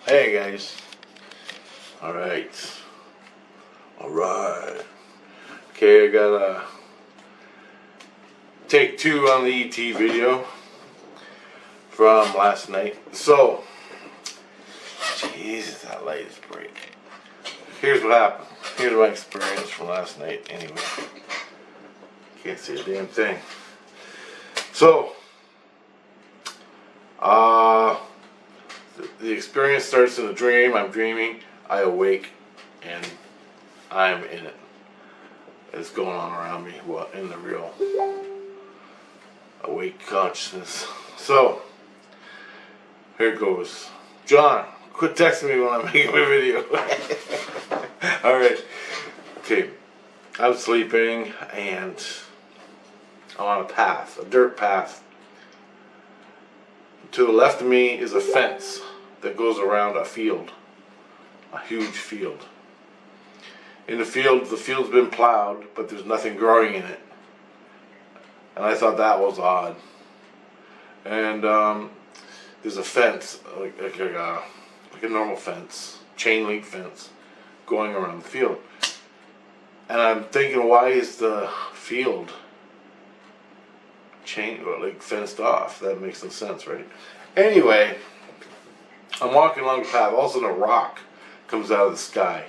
Hey guys. Alright. Alright. Okay, I got a take two on the ET video from last night. So, Jesus, that light is bright. Here's what happened. Here's my experience from last night anyway. Can't see a damn thing. So, the experience starts in a dream. I'm dreaming. I awake, and I'm in it. It's going on around me. What in the real awake consciousness. So here it goes. John, quit texting me when I'm making my video. All right. Okay. I'm sleeping, and I'm on a path, a dirt path. To the left of me is a fence that goes around a field, a huge field. In the field's been plowed, but there's nothing growing in it. And I thought that was odd. And there's a fence, like a normal fence, chain link fence, going around the field. And I'm thinking, why is the field fenced off? That makes no sense, right? Anyway, I'm walking along the path. All of a sudden, a rock comes out of the sky,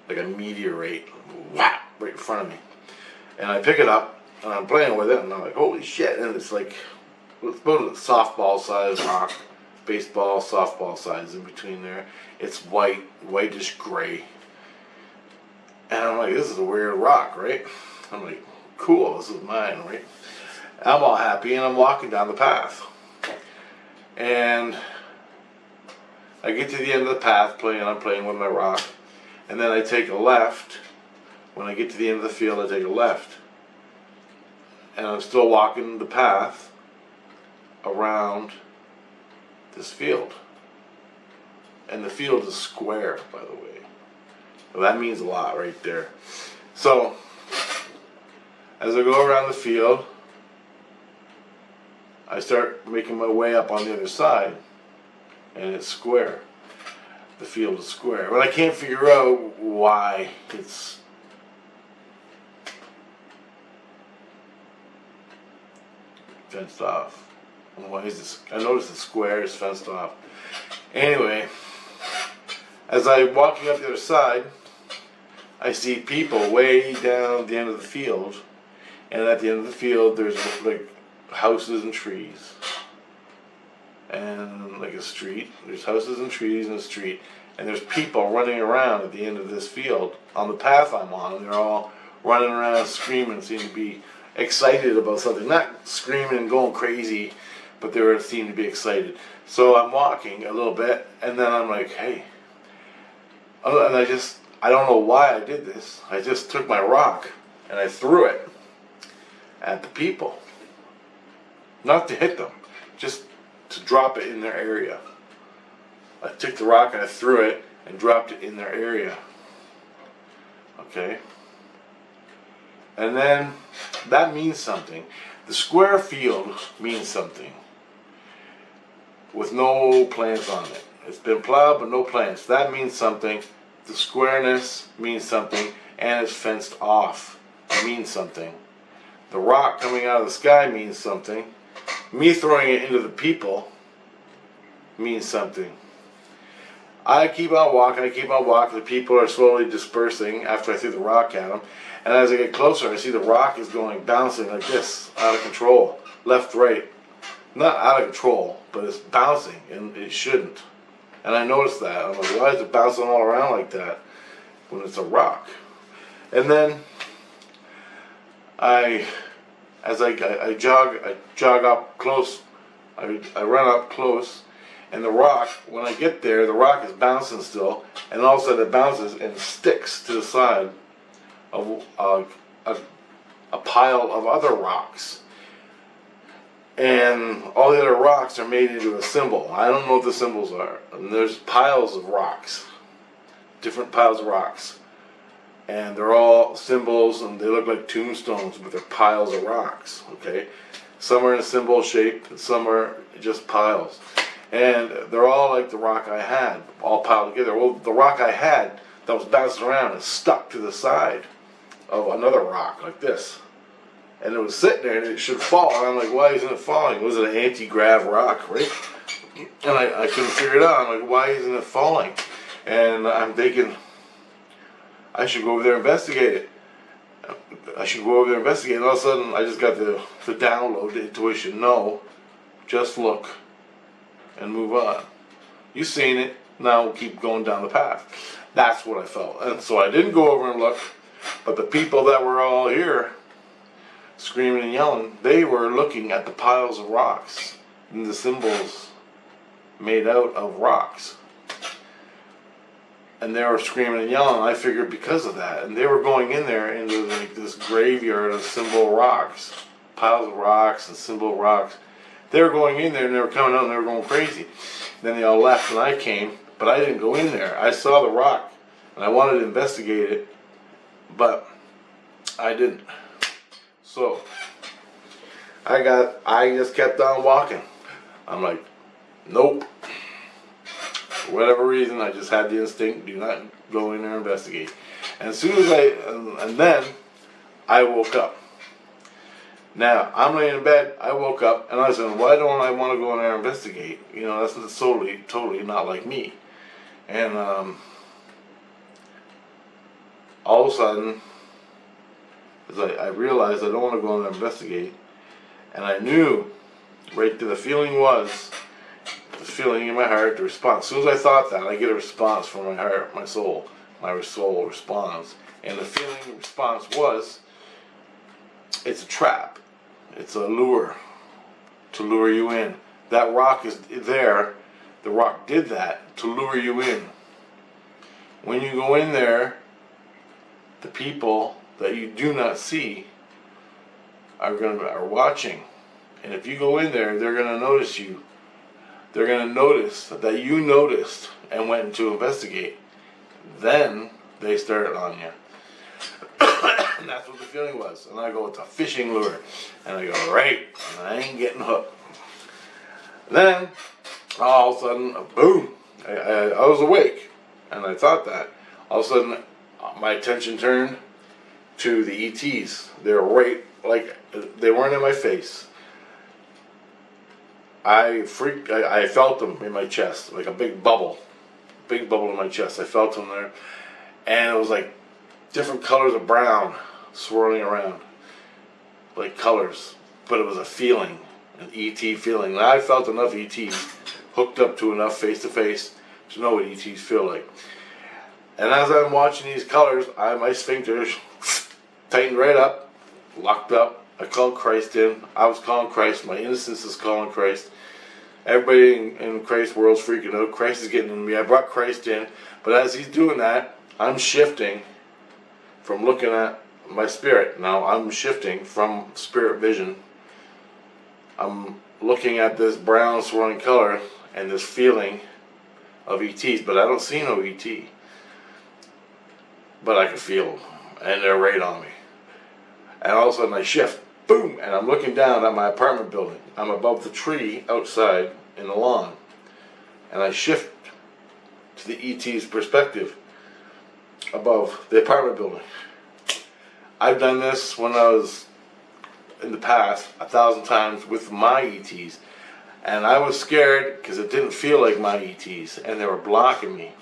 like a meteorite, whap, right in front of me. And I pick it up, and I'm playing with it, and I'm like, holy shit! And it's like, it's about a softball size rock, baseball, softball size in between there. It's white, whitish gray. And I'm like, this is a weird rock, right? I'm like, cool, this is mine, right? I'm all happy, and I'm walking down the path. And I get to the end of the path, I'm playing with my rock, and then I take a left. When I get to the end of the field, I take a left. And I'm still walking the path around this field. And the field is square, by the way. Well, that means a lot right there. So, as I go around the field, I start making my way up on the other side, and it's square. The field is square. But I can't figure out why it's fenced off. And why is this? I noticed the square is fenced off. Anyway, as I'm walking up the other side, I see people way down the end of the field, and at the end of the field there's like houses and trees, and like a street. There's houses and trees and a street, and there's people running around at the end of this field on the path I'm on, and they're all running around screaming, seem to be excited about something. Not screaming and going crazy, but they seem to be excited. So I'm walking a little bit, and then I'm like, hey. And I don't know why I did this. I just took my rock, and I threw it at the people. Not to hit them, just to drop it in their area. I took the rock and I threw it and dropped it in their area. Okay? And then that means something. The square field means something with no plants on it. It's been plowed but no plants. That means something. The squareness means something, and it's fenced off. It means something. The rock coming out of the sky means something. Me throwing it into the people means something. I keep on walking, the people are slowly dispersing after I threw the rock at them, and as I get closer I see the rock is going bouncing like this, out of control, left, right. Not out of control, but it's bouncing, and it shouldn't. And I noticed that. I'm like, why is it bouncing all around like that when it's a rock? And then I jog up close, I run up close, and the rock, when I get there, the rock is bouncing still, and all of a sudden it bounces and sticks to the side of a pile of other rocks. And all the other rocks are made into a symbol. I don't know what the symbols are. And there's piles of rocks, different piles of rocks. And they're all symbols, and they look like tombstones, but they're piles of rocks, okay? Some are in a symbol shape, and some are just piles. and they're all like the rock I had, all piled together. Well, the rock I had that was bouncing around is stuck to the side of another rock like this, and it was sitting there and it should fall. And I'm like, why isn't it falling? Was it an anti-grav rock, right? And I couldn't figure it out. I'm like, why isn't it falling? And I'm thinking, I should go over there and investigate it. I should go over there and investigate. And all of a sudden, I just got the download, the intuition. No, just look and move on. You've seen it. Now we'll keep going down the path. That's what I felt. And so I didn't go over and look. But the people that were all here, screaming and yelling, they were looking at the piles of rocks and the symbols made out of rocks. And they were screaming and yelling. I figured because of that. And they were going in there into like this graveyard of symbol rocks, piles of rocks and symbol rocks. They were going in there and they were coming out and they were going crazy. Then they all left and I came, but I didn't go in there. I saw the rock and I wanted to investigate it, but I didn't. So I just kept on walking. I'm like, nope. For whatever reason, I just had the instinct, do not go in there and investigate. And as soon as and then I woke up. Now, I'm laying in bed, I woke up, and I said, why don't I want to go in there and investigate? You know, that's totally not like me. And all of a sudden, as I realized I don't want to go in there and investigate, and I knew right there the feeling was, the feeling in my heart, the response. As soon as I thought that, I get a response from my heart, my soul. My soul responds. And the feeling response was, it's a trap. It's a lure to lure you in. That rock is there. The rock did that to lure you in. When you go in there, the people that you do not see are watching. And if you go in there, they're going to notice you. They're going to notice that you noticed and went to investigate. Then they started on you. And that's what the feeling was. And I go, it's a fishing lure. And I go, right. And I ain't getting hooked. Then, all of a sudden, boom. I was awake. And I thought that. All of a sudden, my attention turned to the ETs. They were right, like, they weren't in my face. I felt them in my chest, like a big bubble in my chest. I felt them there. And it was like different colors of brown swirling around, like colors, but it was a feeling, an ET feeling. And I felt enough ETs, hooked up to enough face to face to know what ETs feel like. And as I'm watching these colors, my sphincters tightened right up, locked up. I called Christ in. I was calling Christ. My innocence is calling Christ. Everybody in Christ's world's freaking out. Christ is getting in me. I brought Christ in. But as he's doing that, I'm shifting from looking at my spirit. Now I'm shifting from spirit vision. I'm looking at this brown swirling color and this feeling of ETs, but I don't see no ET. But I can feel them, and they're right on me. And all of a sudden I shift, boom, and I'm looking down at my apartment building. I'm above the tree outside in the lawn. And I shift to the ET's perspective above the apartment building. I've done this when I was in the past 1,000 times with my ETs. And I was scared because it didn't feel like my ETs and they were blocking me.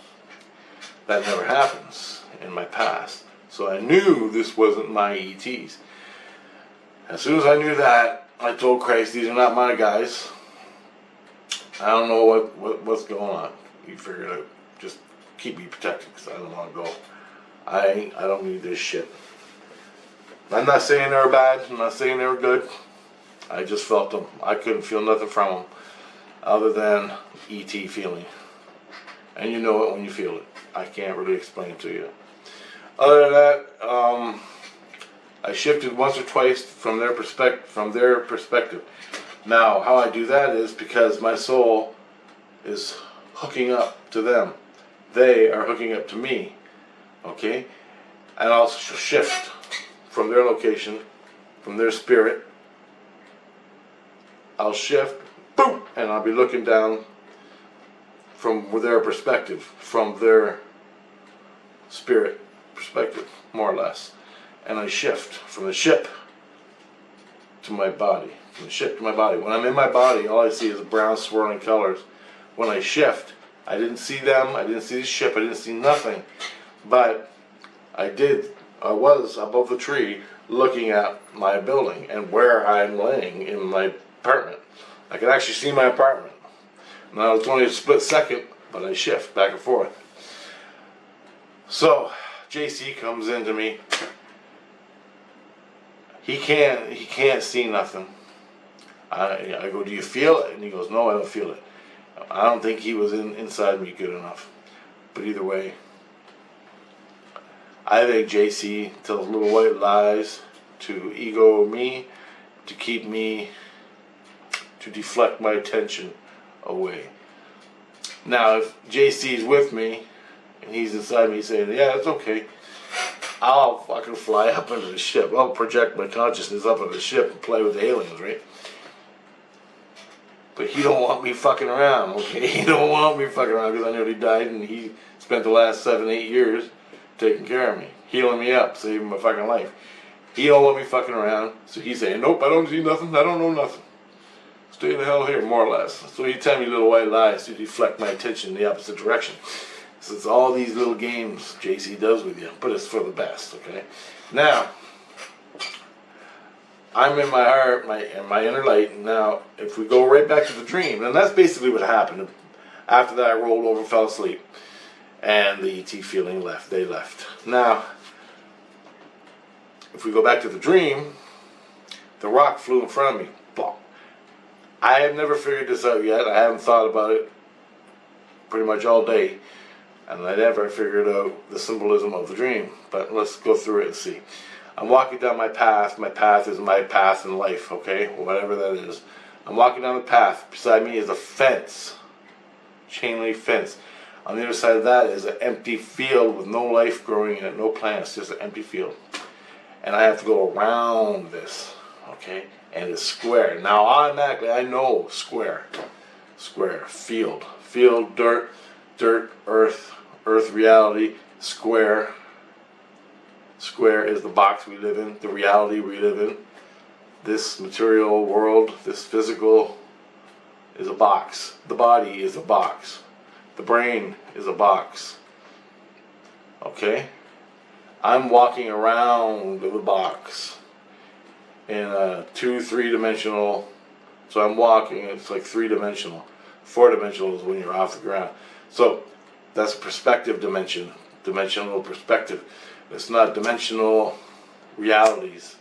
That never happens in my past. So I knew this wasn't my ETs. As soon as I knew that, I told Christ, these are not my guys. I don't know what's going on. You figure it out. Just keep me protected because I don't want to go. I don't need this shit. I'm not saying they were bad. I'm not saying they were good. I just felt them. I couldn't feel nothing from them other than ET feeling. And you know it when you feel it. I can't really explain it to you. Other than that, I shifted once or twice from their perspective. Now, how I do that is because my soul is hooking up to them. They are hooking up to me. Okay? And I'll shift from their location, from their spirit. I'll shift, boom, and I'll be looking down from their perspective, from their spirit perspective, more or less. And I shift from the ship to my body. From the ship to my body. When I'm in my body, all I see is brown swirling colors. When I shift, I didn't see them, I didn't see the ship, I didn't see nothing. But I was above the tree looking at my building and where I'm laying in my apartment. I could actually see my apartment. Now it's only a split second, but I shift back and forth. So JC comes into me. He can't see nothing. I go, do you feel it? And he goes, no, I don't feel it. I don't think he was inside me good enough. But either way, I think JC tells little white lies to ego me, to keep me, to deflect my attention away. Now, if JC's with me and he's inside me saying, yeah, it's okay, I'll fucking fly up into the ship. I'll project my consciousness up into the ship and play with the aliens, right? But he don't want me fucking around, okay? He don't want me fucking around because I nearly died and he spent the last 7-8 years taking care of me, healing me up, saving my fucking life. He don't want me fucking around, so he's saying, nope, I don't see nothing, I don't know nothing. Stay the hell here, more or less. So he tell me little white lies to deflect my attention in the opposite direction. So it's all these little games JC does with you, but it's for the best, okay? Now, I'm in my heart, my inner light. Now, if we go right back to the dream, and that's basically what happened. After that, I rolled over, fell asleep, and the ET feeling left. They left. Now, if we go back to the dream, the rock flew in front of me. Blah. I have never figured this out yet. I haven't thought about it pretty much all day, and I never figured out the symbolism of the dream. But let's go through it and see. I'm walking down my path. My path is my path in life, okay? Whatever that is. I'm walking down the path. Beside me is a fence. Chain link fence. On the other side of that is an empty field with no life growing in it, no plants, just an empty field. And I have to go around this, okay? And it's square. Now automatically I know square. Square. Field. Field, dirt, earth reality, square. Square is the box we live in, the reality we live in. This material world, this physical, is a box. The body is a box. The brain is a box. Okay? I'm walking around the box in a 2-3-dimensional. So I'm walking, it's like 3-dimensional. 4-dimensional is when you're off the ground. So that's perspective dimension. Dimensional perspective. It's not dimensional realities.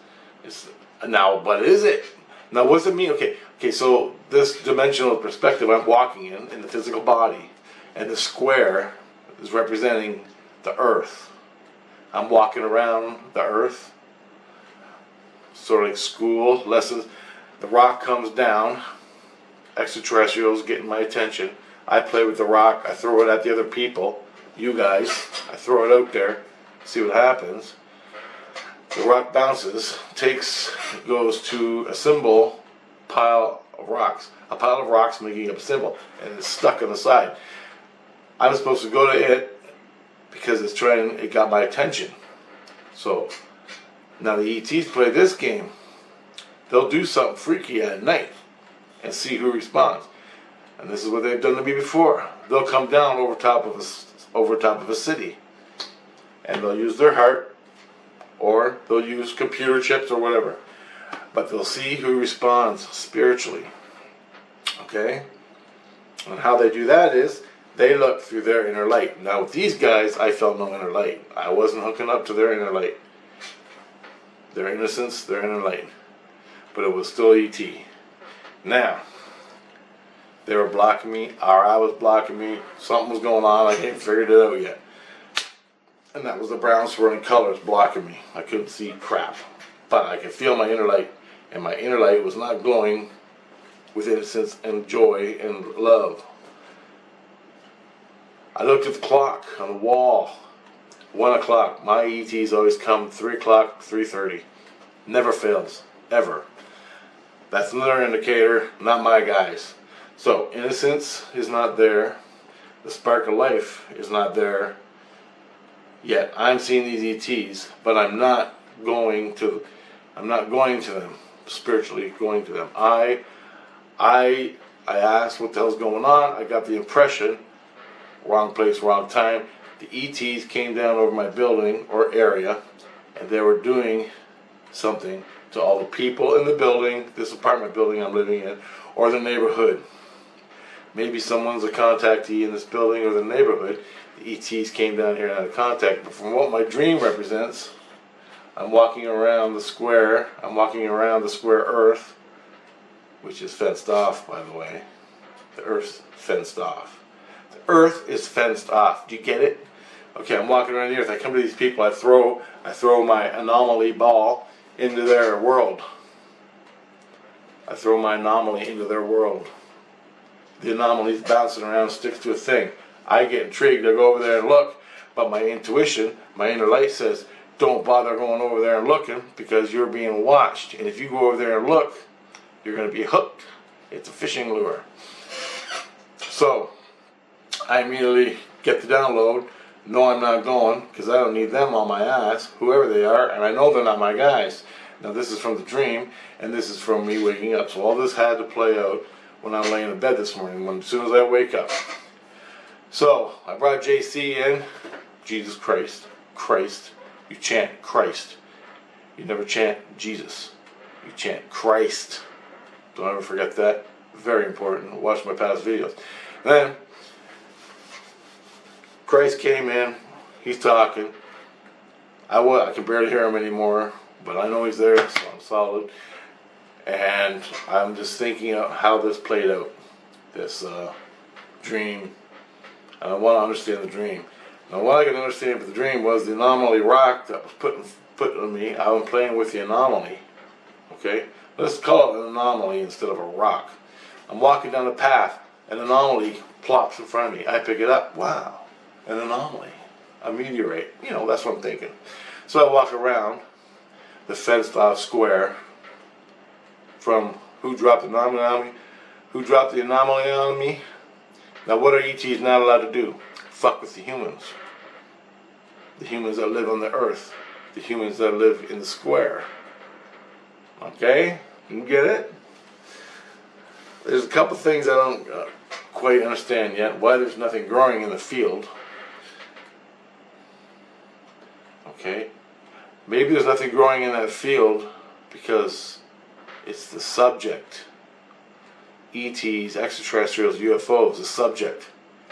It's now, what is it? Now, what's it mean? Okay, so this dimensional perspective I'm walking in the physical body, and the square is representing the earth. I'm walking around the earth, sort of like school lessons. The rock comes down, extraterrestrials getting my attention. I play with the rock, I throw it at the other people, you guys, I throw it out there. See what happens. The rock bounces, goes to a symbol pile of rocks. A pile of rocks making up a symbol, and it's stuck on the side. I'm supposed to go to it because it got my attention. So now the ETs play this game. They'll do something freaky at night and see who responds. And this is what they've done to me before. They'll come down over top of a city. And they'll use their heart, or they'll use computer chips or whatever. But they'll see who responds spiritually. Okay? And how they do that is, they look through their inner light. Now with these guys, I felt no inner light. I wasn't hooking up to their inner light. Their innocence, their inner light. But it was still ET. Now, they were blocking me, or I was blocking me. Something was going on, I hadn't figured it out yet. And that was the brown swirling colors blocking me. I couldn't see crap. But I could feel my inner light. And my inner light was not glowing with innocence and joy and love. I looked at the clock on the wall. 1 o'clock. My ETs always come 3 o'clock, 3:30. Never fails. Ever. That's another indicator, not my guys. So, innocence is not there. The spark of life is not there yet. I'm seeing these ETs, but I'm not going to them spiritually. Going to them. I asked what the hell's going on. I got the impression, wrong place, wrong time. The ETs came down over my building or area, and they were doing something to all the people in the building, this apartment building I'm living in, or the neighborhood. Maybe someone's a contactee in this building or the neighborhood. The ETs came down here and had a contact. But from what my dream represents, I'm walking around the square. I'm walking around the square earth, which is fenced off, by the way. The earth's fenced off. The earth is fenced off. Do you get it? Okay, I'm walking around the earth. I come to these people. I throw my anomaly ball into their world. I throw my anomaly into their world. The anomaly's bouncing around, sticks to a thing. I get intrigued. I go over there and look, but my intuition, my inner light says, don't bother going over there and looking because you're being watched. And if you go over there and look, you're going to be hooked. It's a fishing lure. So I immediately get the download. No, I'm not going because I don't need them on my ass, whoever they are, and I know they're not my guys. Now this is from the dream, and this is from me waking up. So all this had to play out when I'm laying in bed this morning, as soon as I wake up. So I brought JC in. Jesus Christ. Christ. You chant Christ. You never chant Jesus. You chant Christ. Don't ever forget that. Very important. Watch my past videos. Then Christ came in. He's talking. I can barely hear him anymore, but I know he's there, so I'm solid. And I'm just thinking of how this played out. This dream. And I want to understand the dream. Now what I can understand with the dream was the anomaly rock that was put on me. I'm playing with the anomaly. Okay? Let's call it an anomaly instead of a rock. I'm walking down the path. An anomaly plops in front of me. I pick it up. Wow. An anomaly. A meteorite. You know, that's what I'm thinking. So I walk around the fenced off square from who dropped the anomaly on me? Who dropped the anomaly on me? Now what are ETs not allowed to do? Fuck with the humans. The humans that live on the earth. The humans that live in the square. Okay? You get it? There's a couple things I don't quite understand yet. Why there's nothing growing in the field. Okay? Maybe there's nothing growing in that field because it's the subject. ETs, extraterrestrials, UFOs, the subject.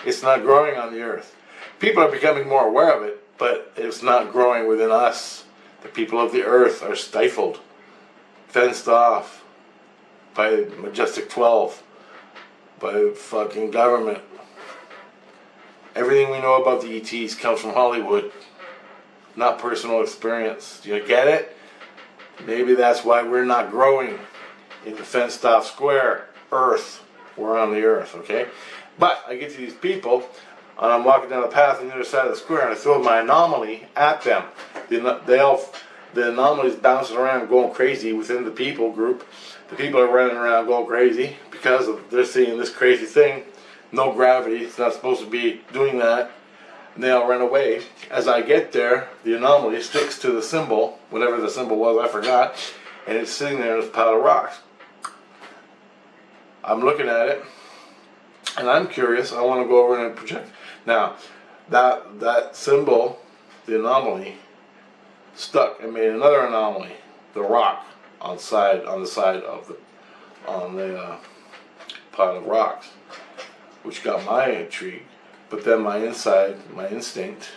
It's not growing on the earth. People are becoming more aware of it, but it's not growing within us. The people of the earth are stifled, fenced off by Majestic 12, by fucking government. Everything we know about the ETs comes from Hollywood, not personal experience. Do you get it? Maybe that's why we're not growing in the fenced off square earth. We're on the earth, okay? But I get to these people, and I'm walking down the path on the other side of the square, and I throw my anomaly at them. The anomaly's bouncing around, going crazy within the people group. The people are running around going crazy because they're seeing this crazy thing. No gravity. It's not supposed to be doing that. And they all run away. As I get there, the anomaly sticks to the symbol, whatever the symbol was, I forgot, and it's sitting there in this pile of rocks. I'm looking at it, and I'm curious. I want to go over and project. Now, that symbol, the anomaly, stuck and made another anomaly, the rock, on the side of the pile of rocks, which got my intrigue. But then my inside, my instinct,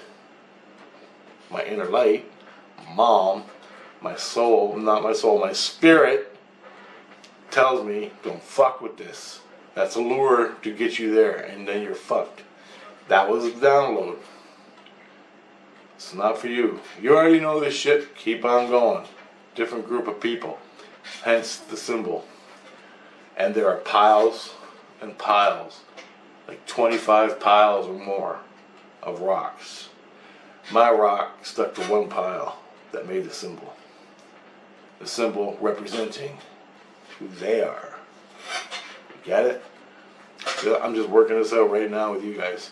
my inner light, mom, my soul, not my soul, my spirit, tells me, don't fuck with this. That's a lure to get you there, and then you're fucked. That was a download. It's not for you. You already know this shit. Keep on going. Different group of people. Hence the symbol. And there are piles and piles, like 25 piles or more of rocks. My rock stuck to one pile that made the symbol. The symbol representing who they are. You get it? I'm just working this out right now with you guys.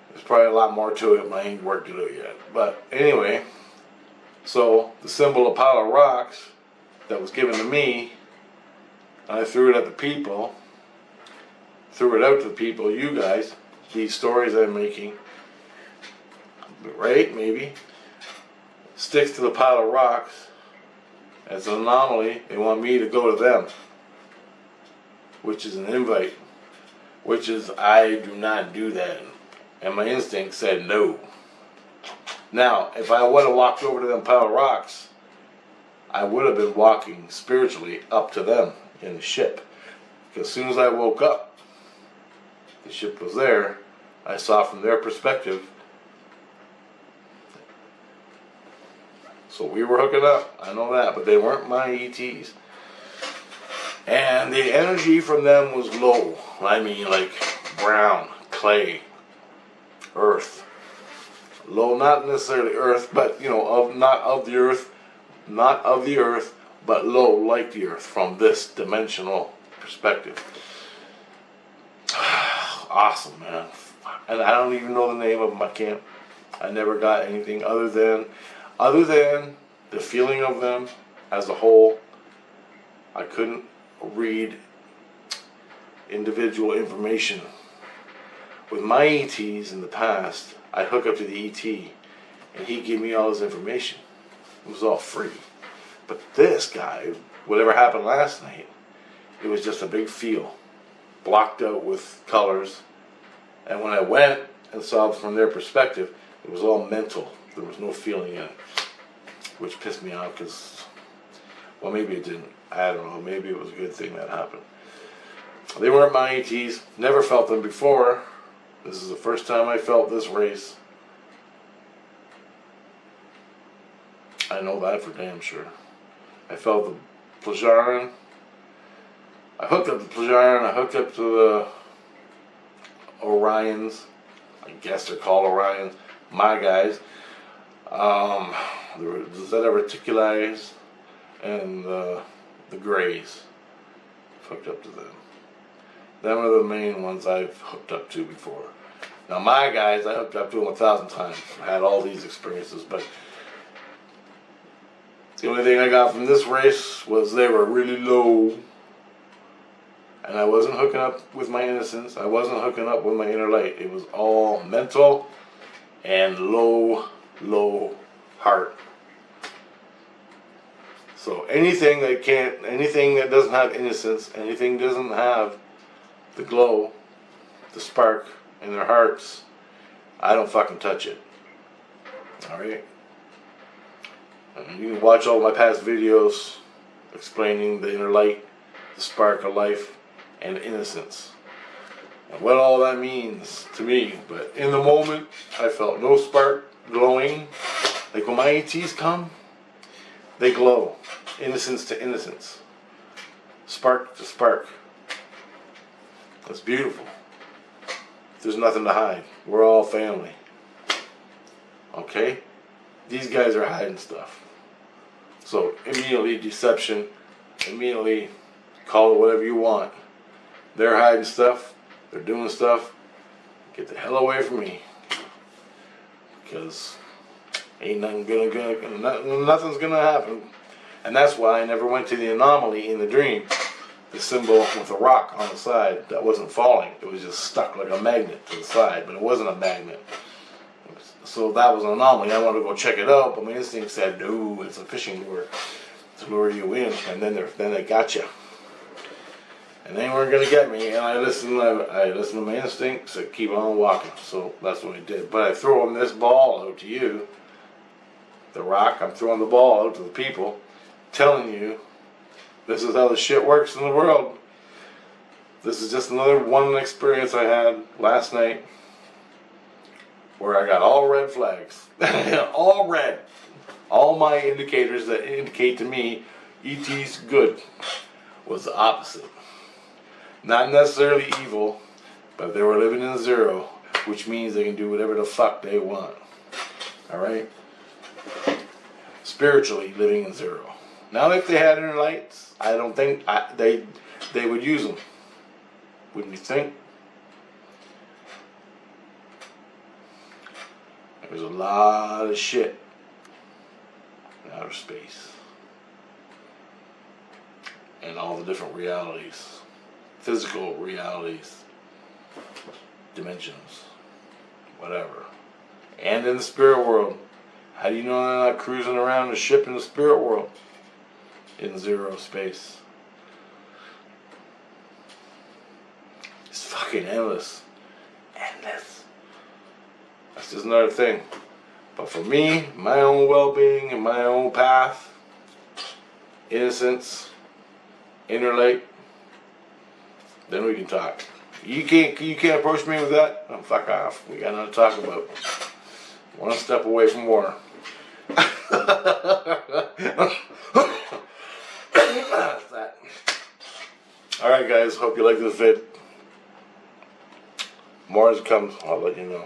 There's probably a lot more to it, but I ain't worked it out yet. But anyway, so the symbol of pile of rocks that was given to me, I threw it at the people, threw it out to the people, you guys, these stories I'm making, right, maybe, sticks to the pile of rocks as an anomaly. They want me to go to them, which is an invite, which is, I do not do that. And my instinct said no. Now, if I would have walked over to them pile of rocks, I would have been walking spiritually up to them in the ship. Because as soon as I woke up, the ship was there. I saw from their perspective. So we were hooking up, I know that, but they weren't my ETs. And the energy from them was low. I mean, like brown, clay, earth. Low, not necessarily earth, but not of the earth, but low like the earth from this dimensional perspective. Awesome, man. And I don't even know the name of them. I never got anything other than the feeling of them as a whole. I couldn't read individual information. With my ETs in the past, I'd hook up to the ET and he'd give me all his information. It was all free. But this guy, whatever happened last night, it was just a big feel, blocked out with colors. And when I went and saw it from their perspective, it was all mental. There was no feeling in it, which pissed me off because, well, maybe it didn't. I don't know. Maybe it was a good thing that happened. They weren't my ETs. Never felt them before. This is the first time I felt this race. I know that for damn sure. I felt the Plejarin. I hooked up the Plejarin. I hooked up to the Orions. I guess they're called Orions. My guys. The Zeta Reticulis and the Greys. Hooked up to them. Them are the main ones I've hooked up to before. Now my guys, I hooked up to them 1,000 times. I had all these experiences, but the only thing I got from this race was they were really low. And I wasn't hooking up with my innocence. I wasn't hooking up with my inner light. It was all mental and low heart. So anything that doesn't have innocence, anything doesn't have the glow, the spark in their hearts, I don't fucking touch it. Alright? And you can watch all my past videos explaining the inner light, the spark of life, and innocence. And what all that means to me. But in the moment, I felt no spark glowing. Like when my ETs come, they glow. Innocence to innocence. Spark to spark. It's beautiful. There's nothing to hide. We're all family. Okay? These guys are hiding stuff. So immediately deception, immediately call it whatever you want. They're hiding stuff. They're doing stuff. Get the hell away from me. Because ain't nothing's gonna happen. And that's why I never went to the anomaly in the dream. The symbol with a rock on the side that wasn't falling. It was just stuck like a magnet to the side, but it wasn't a magnet. So that was an anomaly. I wanted to go check it out, but my instinct said, no, it's a fishing lure to lure you in, and then they got you. And they weren't gonna get me, and I listened to my instincts, said keep on walking. So that's what I did. But I throw this ball out to you, the rock. I'm throwing the ball out to the people, telling you this is how the shit works in the world. This is just another one experience I had last night where I got all red flags. All red. All my indicators that indicate to me ET's good was the opposite. Not necessarily evil, but they were living in zero, which means they can do whatever the fuck they want. Alright? Spiritually living in zero. Now if they had inner lights, I don't think they would use them. Wouldn't you think? There's a lot of shit in outer space. And all the different realities, physical realities, dimensions, whatever. And in the spirit world. How do you know they're not cruising around a ship in the spirit world? In zero space. It's fucking endless. Endless. That's just another thing. But for me, my own well-being and my own path, innocence, inner light, then we can talk. You can't approach me with that? Oh, fuck off. We got nothing to talk about. One step away from war. That's that. Alright guys, hope you like this vid. More as it comes, I'll let you know.